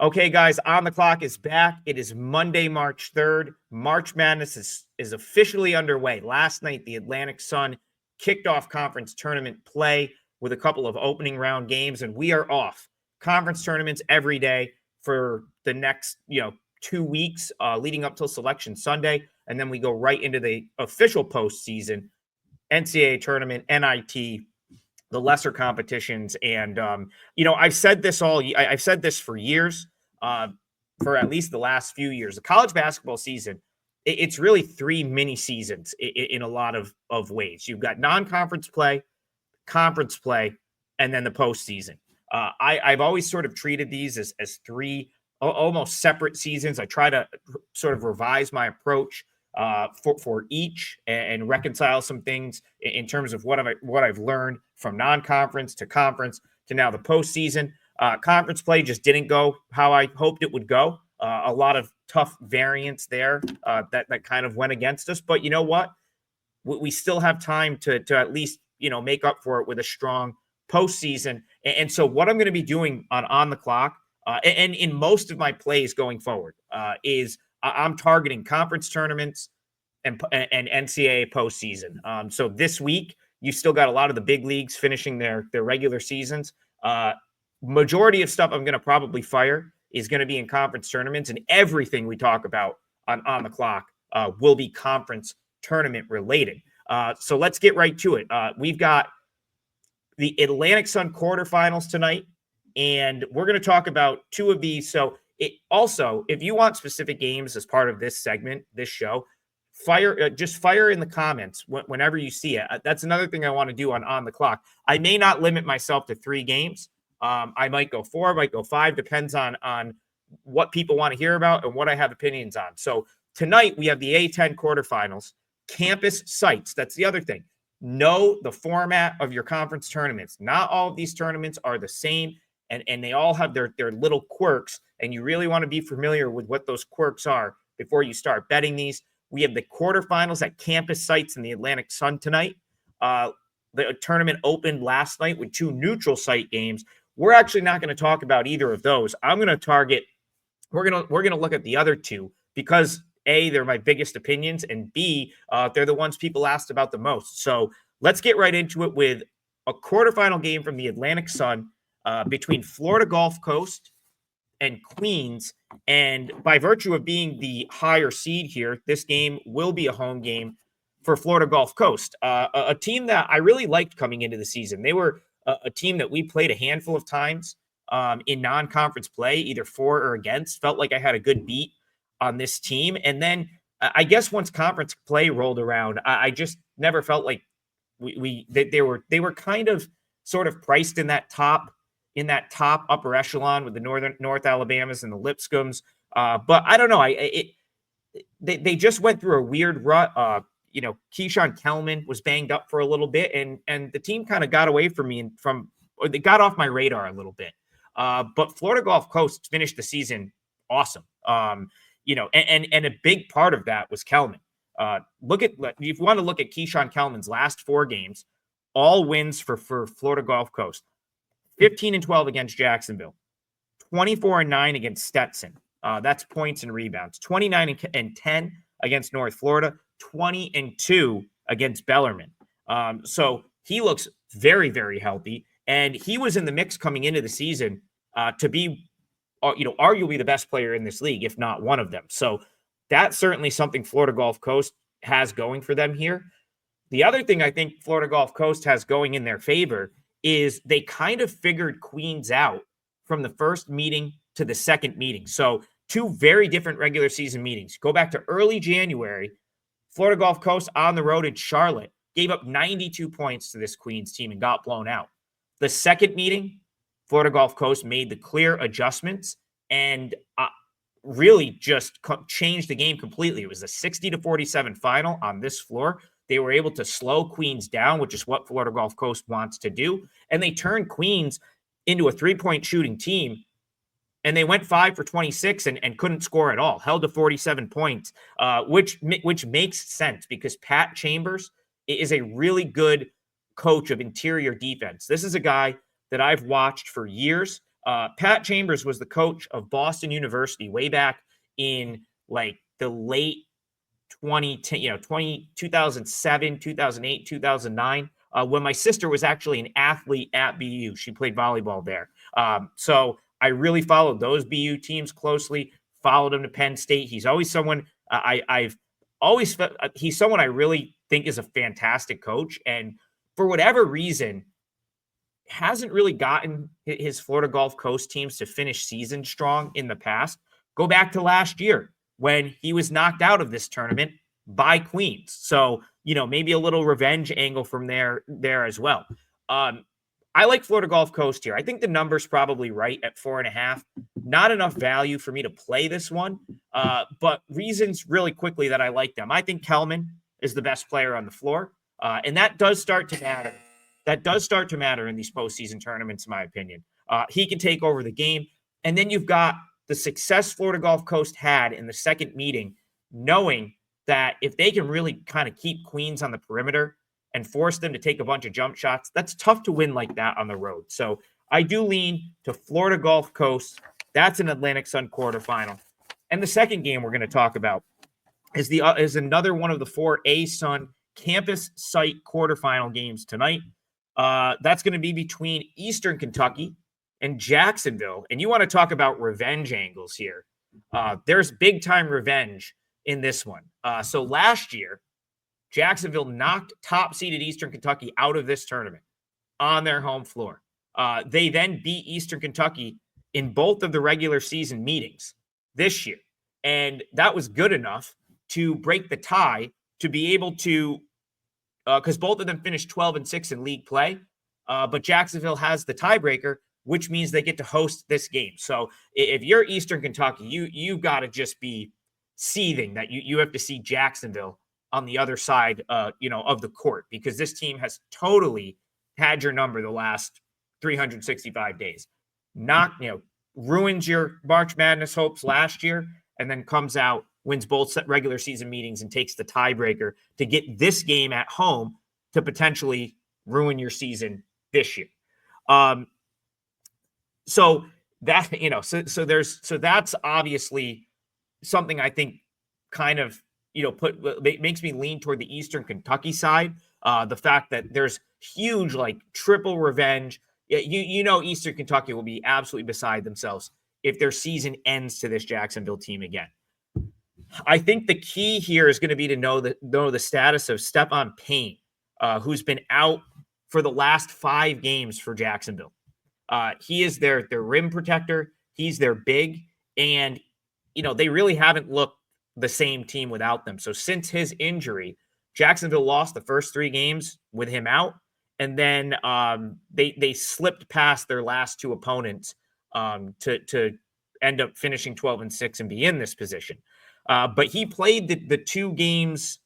Okay, guys, On the Clock is back. It is Monday, March 3rd. March Madness is officially underway. Last night, the Atlantic Sun kicked off conference tournament play with a couple of opening round games, and we are off. Conference tournaments every day for the next, 2 weeks leading up till Selection Sunday, and then we go right into the official postseason, NCAA tournament, NIT, the lesser competitions. And, I've said this I've said this for years, for at least the last few years. The college basketball season, it's really 3 mini seasons in a lot of ways. You've got non-conference play, conference play, and then the postseason. I've always sort of treated these as 3 almost separate seasons. I try to sort of revise my approach for each and reconcile some things in terms of what I've learned from non-conference to conference to now the postseason. Conference play just didn't go how I hoped it would go. A lot of tough variance there that kind of went against us. But you know what? We still have time to at least make up for it with a strong postseason. And so what I'm going to be doing on the clock and in most of my plays going forward is I'm targeting conference tournaments and NCAA postseason. So this week, you still got a lot of the big leagues finishing their regular seasons. Majority of stuff I'm going to probably fire is going to be in conference tournaments, and everything we talk about on the clock will be conference tournament related. So let's get right to it. We've got the Atlantic Sun quarterfinals tonight, and we're going to talk about 2 of these. So also, if you want specific games as part of this segment, this show, just fire in the comments whenever you see it. That's another thing I want to do on the clock. I may not limit myself to 3 games. I might go 4, might go 5, depends on what people want to hear about and what I have opinions on. So tonight we have the A10 quarterfinals, campus sites. That's the other thing. Know the format of your conference tournaments. Not all of these tournaments are the same, and they all have their little quirks, and you really want to be familiar with what those quirks are before you start betting these. We have the quarterfinals at campus sites in the Atlantic Sun tonight. The tournament opened last night with 2 neutral site games. We're actually not going to talk about either of those. I'm going to target. We're going to look at the other 2 because A, they're my biggest opinions, and B, they're the ones people asked about the most. So let's get right into it with a quarterfinal game from the Atlantic Sun between Florida Gulf Coast and Queens. And by virtue of being the higher seed here, this game will be a home game for Florida Gulf Coast, a team that I really liked coming into the season. They were a team that we played a handful of times in non-conference play, either for or against. Felt like I had a good beat on this team. And then I guess once conference play rolled around, I just never felt like they were kind of sort of priced in that top upper echelon with the North Alabamas and the Lipscombs. But I don't know. They just went through a weird rut. Keyshawn Kellman was banged up for a little bit, and the team kind of got away from me or they got off my radar a little bit. But Florida Gulf Coast finished the season awesome. And a big part of that was Kellman. If you want to look at Keyshawn Kellman's last 4 games, all wins for Florida Gulf Coast. 15-12 against Jacksonville, 24-9 against Stetson. That's points and rebounds. 29-10 against North Florida, 20-2 against Bellarmine. So he looks very, very healthy, and he was in the mix coming into the season to be, arguably the best player in this league, if not one of them. So that's certainly something Florida Gulf Coast has going for them here. The other thing I think Florida Gulf Coast has going in their favor is they kind of figured Queens out from the first meeting to the second meeting. So 2 very different regular season meetings. Go back to early January, Florida Gulf Coast on the road in Charlotte gave up 92 points to this Queens team and got blown out. The second meeting, Florida Gulf Coast made the clear adjustments and really just changed the game completely. It was a 60-47 final on this floor. They were able to slow Queens down, which is what Florida Gulf Coast wants to do. And they turned Queens into a 3-point shooting team. And they went 5 for 26 and couldn't score at all, held to 47 points, which makes sense because Pat Chambers is a really good coach of interior defense. This is a guy that I've watched for years. Pat Chambers was the coach of Boston University way back in like the late 2010, 2007, 2008, 2009, when my sister was actually an athlete at BU. She played volleyball there. So I really followed those BU teams closely, followed him to Penn State. He's always someone I've always felt he's someone I really think is a fantastic coach. And for whatever reason, hasn't really gotten his Florida Gulf Coast teams to finish season strong in the past. Go back to last year when he was knocked out of this tournament by Queens. So, maybe a little revenge angle from there as well. I like Florida Gulf Coast here. I think the number's probably right at 4.5. Not enough value for me to play this one, but reasons really quickly that I like them. I think Kelman is the best player on the floor, and that does start to matter. That does start to matter in these postseason tournaments, in my opinion. He can take over the game. And then you've got the success Florida Gulf Coast had in the second meeting, knowing that if they can really kind of keep Queens on the perimeter and force them to take a bunch of jump shots, that's tough to win like that on the road. So I do lean to Florida Gulf Coast. That's an Atlantic Sun quarterfinal. And the second game we're going to talk about is another one of the 4 A-Sun campus site quarterfinal games tonight. That's going to be between Eastern Kentucky and Jacksonville. And you want to talk about revenge angles here. There's big time revenge in this one. So last year, Jacksonville knocked top seeded Eastern Kentucky out of this tournament on their home floor. They then beat Eastern Kentucky in both of the regular season meetings this year. And that was good enough to break the tie to be able to because both of them finished 12-6 in league play, but Jacksonville has the tiebreaker, which means they get to host this game. So if you're Eastern Kentucky, you've got to just be seething that you have to see Jacksonville on the other side, of the court, because this team has totally had your number the last 365 days. Ruins your March Madness hopes last year, and then comes out, wins both regular season meetings, and takes the tiebreaker to get this game at home to potentially ruin your season this year. So that's obviously something I think kind of, makes me lean toward the Eastern Kentucky side. The fact that there's huge, triple revenge. Eastern Kentucky will be absolutely beside themselves if their season ends to this Jacksonville team again. I think the key here is going to be to know the status of Stephon Payne, who's been out for the last 5 games for Jacksonville. He is their rim protector. He's their big, and they really haven't looked the same team without them. So since his injury, Jacksonville lost the first 3 games with him out, and then they slipped past their last 2 opponents to end up finishing 12-6 and be in this position. But he played the 2 games.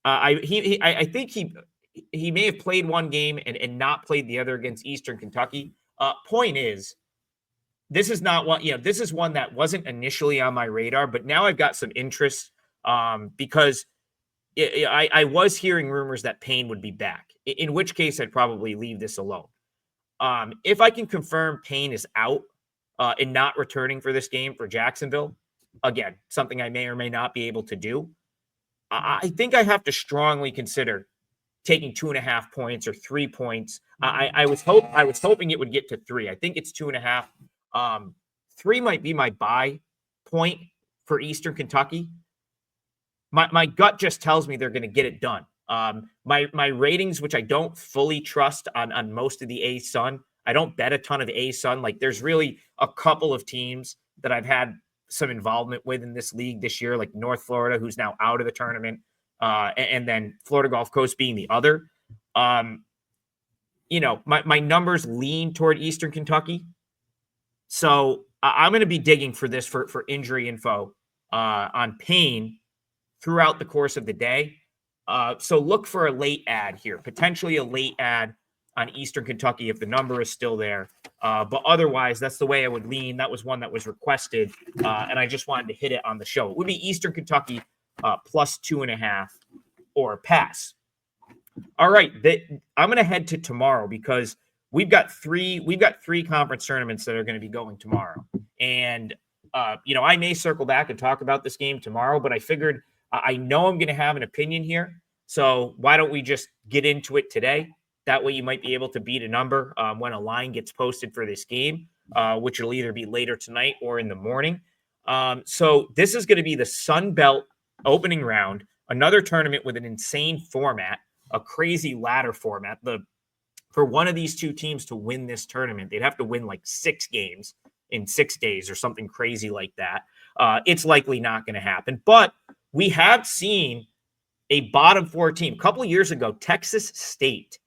I think he may have played 1 game and not played the other against Eastern Kentucky. Point is, this is not one. This is one that wasn't initially on my radar, but now I've got some interest because I was hearing rumors that Payne would be back. In which case, I'd probably leave this alone. If I can confirm Payne is out and not returning for this game for Jacksonville. Again, something I may or may not be able to do. I think I have to strongly consider taking 2.5 points or 3 points. I was hoping it would get to 3. I think it's 2.5. 3 might be my buy point for Eastern Kentucky. My gut just tells me they're going to get it done. My ratings, which I don't fully trust on most of the A-Sun. I don't bet a ton of A-Sun. There's really a couple of teams that I've had some involvement with in this league this year, like North Florida, who's now out of the tournament, and then Florida Gulf Coast being the other. My numbers lean toward Eastern Kentucky. So I'm going to be digging for this for injury info on Payne throughout the course of the day. So look for a late ad here, potentially a late ad on Eastern Kentucky if the number is still there. But otherwise, that's the way I would lean. That was one that was requested, and I just wanted to hit it on the show. It would be Eastern Kentucky plus 2.5 or pass. All right, I'm going to head to tomorrow because we've got three conference tournaments that are going to be going tomorrow. And, I may circle back and talk about this game tomorrow, but I figured I know I'm going to have an opinion here. So why don't we just get into it today? That way you might be able to beat a number when a line gets posted for this game, which will either be later tonight or in the morning. So this is going to be the Sun Belt opening round, another tournament with an insane format, a crazy ladder format. For one of these two teams to win this tournament, they'd have to win like 6 games in 6 days or something crazy like that. It's likely not going to happen, but we have seen a bottom 4 team. A couple of years ago, Texas State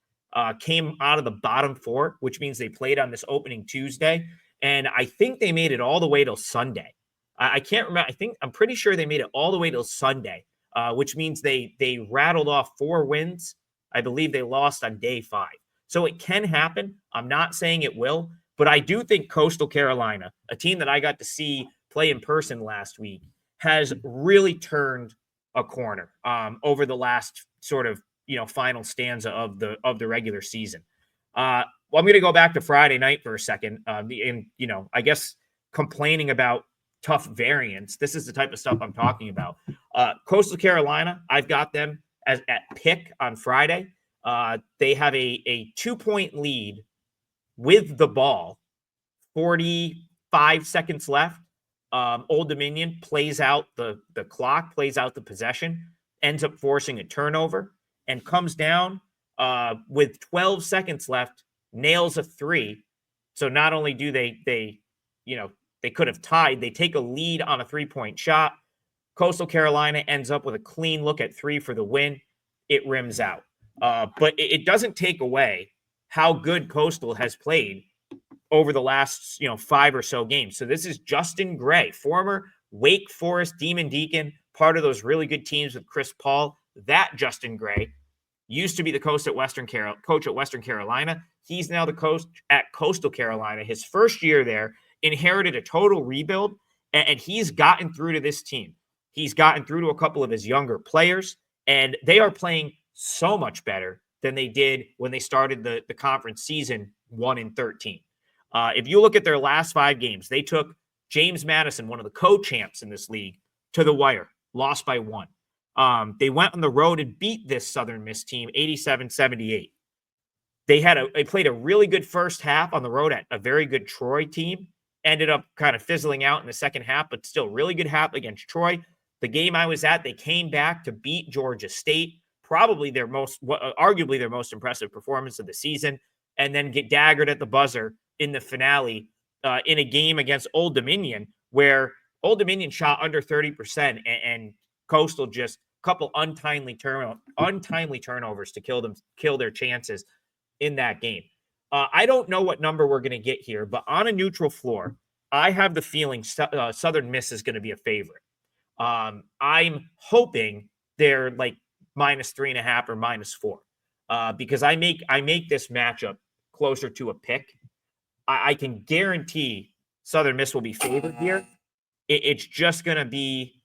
came out of the bottom 4, which means they played on this opening Tuesday. And I think they made it all the way till Sunday. I can't remember. I'm pretty sure they made it all the way till Sunday, which means they rattled off 4 wins. I believe they lost on day 5. So it can happen. I'm not saying it will, but I do think Coastal Carolina, a team that I got to see play in person last week, has really turned a corner over the last sort of, final stanza of the regular season. Well, I'm going to go back to Friday night for a second. And, I guess complaining about tough variance. This is the type of stuff I'm talking about. Coastal Carolina, I've got them at pick on Friday. They have a 2-point lead with the ball, 45 seconds left. Old Dominion plays out the clock, plays out the possession, ends up forcing a turnover, and comes down with 12 seconds left, nails a 3. So not only do they could have tied, they take a lead on a 3-point shot. Coastal Carolina ends up with a clean look at 3 for the win. It rims out. But it doesn't take away how good Coastal has played over the last, 5 or so games. So this is Justin Gray, former Wake Forest Demon Deacon, part of those really good teams with Chris Paul. That Justin Gray used to be the coach at Western Carolina. He's now the coach at Coastal Carolina. His first year there, inherited a total rebuild, and he's gotten through to this team. He's gotten through to a couple of his younger players, and they are playing so much better than they did when they started the conference season 1-13. If you look at their last 5 games, they took James Madison, one of the co-champs in this league, to the wire, lost by 1. They went on the road and beat this Southern Miss team 87-78. They played a really good first half on the road at a very good Troy team, ended up kind of fizzling out in the second half, but still really good half against Troy. The game I was at, they came back to beat Georgia State, probably arguably their most impressive performance of the season, and then get daggered at the buzzer in the finale in a game against Old Dominion, where Old Dominion shot under 30% and Coastal just a couple untimely turnovers to kill their chances in that game. I don't know what number we're going to get here, but on a neutral floor, I have the feeling Southern Miss is going to be a favorite. I'm hoping they're like -3.5 or -4 because I make this matchup closer to a pick. I can guarantee Southern Miss will be favored here. It's just going to be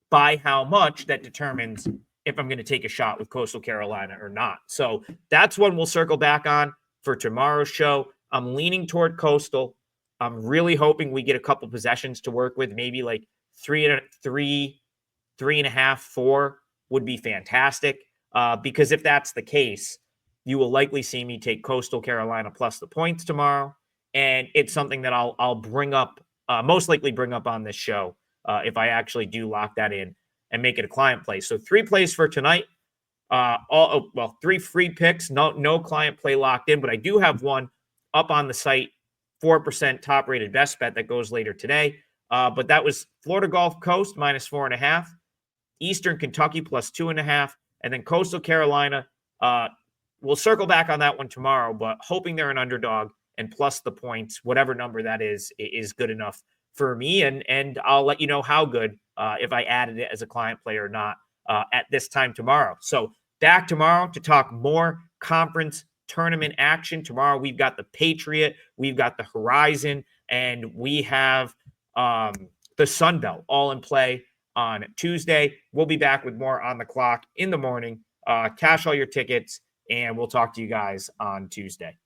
by how much that determines if I'm going to take a shot with Coastal Carolina or not. So that's one we'll circle back on for tomorrow's show. I'm leaning toward Coastal. I'm really hoping we get a couple possessions to work with. Maybe like 3.5, 4 would be fantastic. Because if that's the case, you will likely see me take Coastal Carolina plus the points tomorrow. And it's something that I'll bring up, most likely bring up on this show if I actually do lock that in and make it a client play. So 3 plays for tonight. 3 free picks, no client play locked in, but I do have one up on the site, 4% top rated best bet that goes later today. But that was Florida Gulf Coast -4.5, Eastern Kentucky +2.5, and then Coastal Carolina. We'll circle back on that one tomorrow, but hoping they're an underdog and plus the points, whatever number that is good enough for me. And I'll let you know how good if I added it as a client play or not at this time tomorrow. So back tomorrow to talk more conference tournament action. Tomorrow we've got the Patriot, we've got the Horizon, and we have the Sun Belt all in play on Tuesday. We'll be back with more on the clock in the morning. Cash all your tickets, and we'll talk to you guys on Tuesday.